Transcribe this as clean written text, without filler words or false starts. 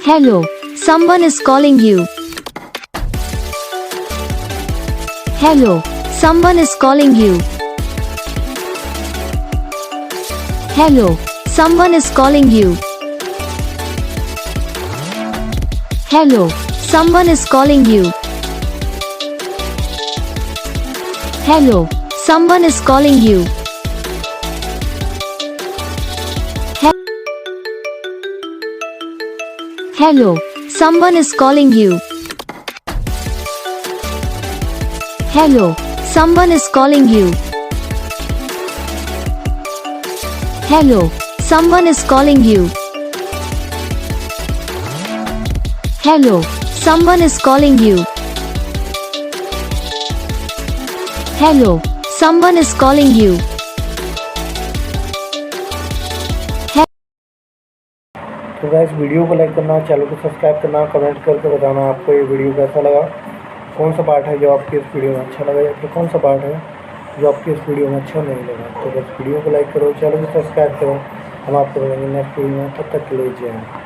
Hello, someone is calling you. Hello, someone is calling you. Hello, someone is calling you. Hello, someone is calling you. Hello, someone is calling you. Hello, someone is calling you. Hello, someone is calling you. Hello, someone is calling you. Hello, someone is calling you. Hello, someone is calling you. तो guys video को like करना, channel को subscribe करना, comment करके बताना आपको ये video कैसा लगा, कौन सा पार्ट है जो आपकी इस वीडियो में अच्छा लगा या फिर कौन सा पार्ट है जो आपकी इस वीडियो में अच्छा नहीं लगा। तो बस वीडियो को लाइक करो, चैनल को सब्सक्राइब करो। हम आपको मिलेंगे नेक्स्ट वीडियो में, तब तक के लिए जय हिंद।